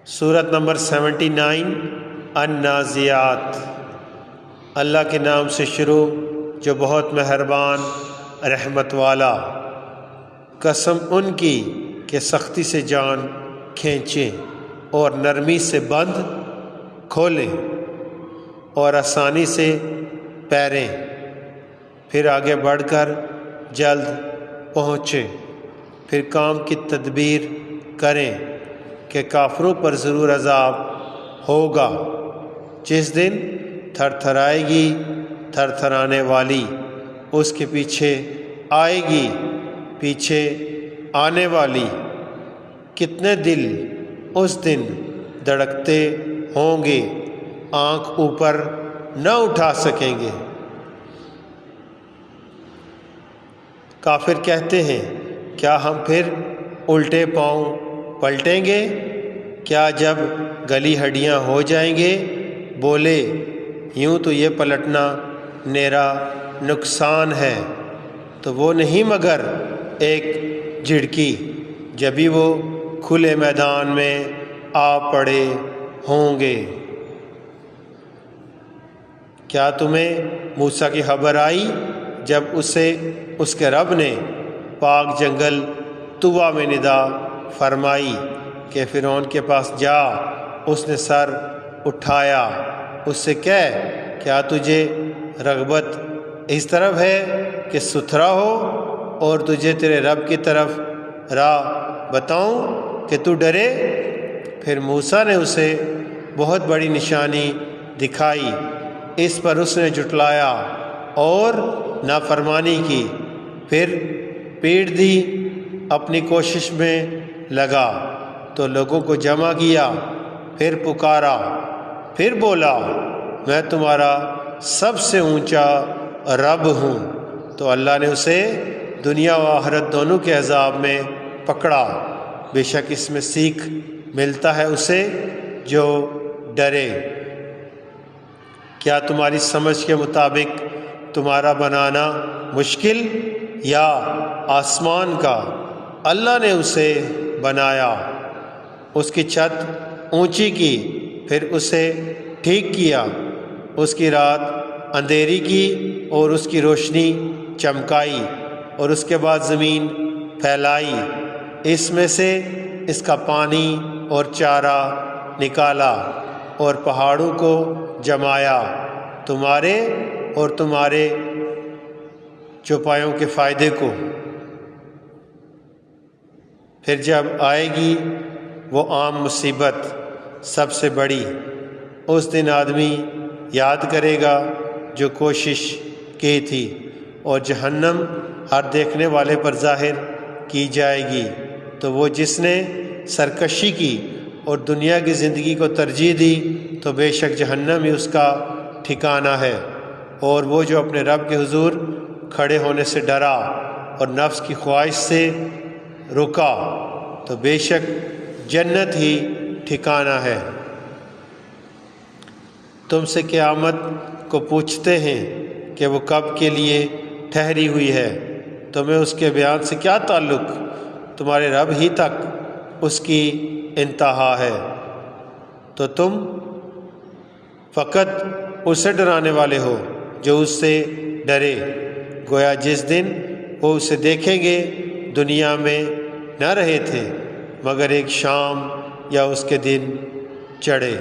سورت نمبر 79 النازعات۔ اللہ کے نام سے شروع جو بہت مہربان رحمت والا۔ قسم ان کی کہ سختی سے جان کھینچیں اور نرمی سے بند کھولیں اور آسانی سے پیریں، پھر آگے بڑھ کر جلد پہنچیں، پھر کام کی تدبیر کریں کہ کافروں پر ضرور عذاب ہوگا جس دن تھر تھرائے گی تھر تھرانے والی، اس کے پیچھے آئے گی پیچھے آنے والی۔ کتنے دل اس دن دھڑکتے ہوں گے، آنکھ اوپر نہ اٹھا سکیں گے۔ کافر کہتے ہیں کیا ہم پھر الٹے پاؤں پلٹیں گے؟ کیا جب گلی ہڈیاں ہو جائیں گے؟ بولے یوں تو یہ پلٹنا نیرا نقصان ہے، تو وہ نہیں مگر ایک جھڑکی جبھی وہ کھلے میدان میں آ پڑے ہوں گے۔ کیا تمہیں موسیٰ کی خبر آئی جب اسے اس کے رب نے پاک جنگل طویٰ میں ندا فرمائی کہ فرعون کے پاس جا؟ اس نے سر اٹھایا، اس سے کہہ کیا تجھے رغبت اس طرف ہے کہ ستھرا ہو اور تجھے تیرے رب کی طرف راہ بتاؤں کہ تو ڈرے؟ پھر موسیٰ نے اسے بہت بڑی نشانی دکھائی، اس پر اس نے جھٹلایا اور نافرمانی کی، پھر پیٹ دی، اپنی کوشش میں لگا تو لوگوں کو جمع کیا، پھر پکارا، پھر بولا میں تمہارا سب سے اونچا رب ہوں، تو اللہ نے اسے دنیا و آخرت دونوں کے عذاب میں پکڑا۔ بے شک اس میں سیکھ ملتا ہے اسے جو ڈرے۔ کیا تمہاری سمجھ کے مطابق تمہارا بنانا مشکل یا آسمان کا؟ اللہ نے اسے بنایا، اس کی چھت اونچی کی، پھر اسے ٹھیک کیا، اس کی رات اندھیری کی اور اس کی روشنی چمکائی، اور اس کے بعد زمین پھیلائی، اس میں سے اس کا پانی اور چارہ نکالا، اور پہاڑوں کو جمایا تمہارے اور تمہارے چوپایوں کے فائدے کو۔ پھر جب آئے گی وہ عام مصیبت سب سے بڑی، اس دن آدمی یاد کرے گا جو کوشش کی تھی، اور جہنم ہر دیکھنے والے پر ظاہر کی جائے گی۔ تو وہ جس نے سرکشی کی اور دنیا کی زندگی کو ترجیح دی تو بے شک جہنم ہی اس کا ٹھکانہ ہے، اور وہ جو اپنے رب کے حضور کھڑے ہونے سے ڈرا اور نفس کی خواہش سے رکا تو بے شک جنت ہی ٹھکانہ ہے۔ تم سے قیامت کو پوچھتے ہیں کہ وہ کب کے لیے ٹھہری ہوئی ہے، تمہیں اس کے بیان سے کیا تعلق؟ تمہارے رب ہی تک اس کی انتہا ہے، تو تم فقط اسے ڈرانے والے ہو جو اس سے ڈرے۔ گویا جس دن وہ اسے دیکھیں گے دنیا میں نہ رہے تھے مگر ایک شام یا اس کے دن چڑھے۔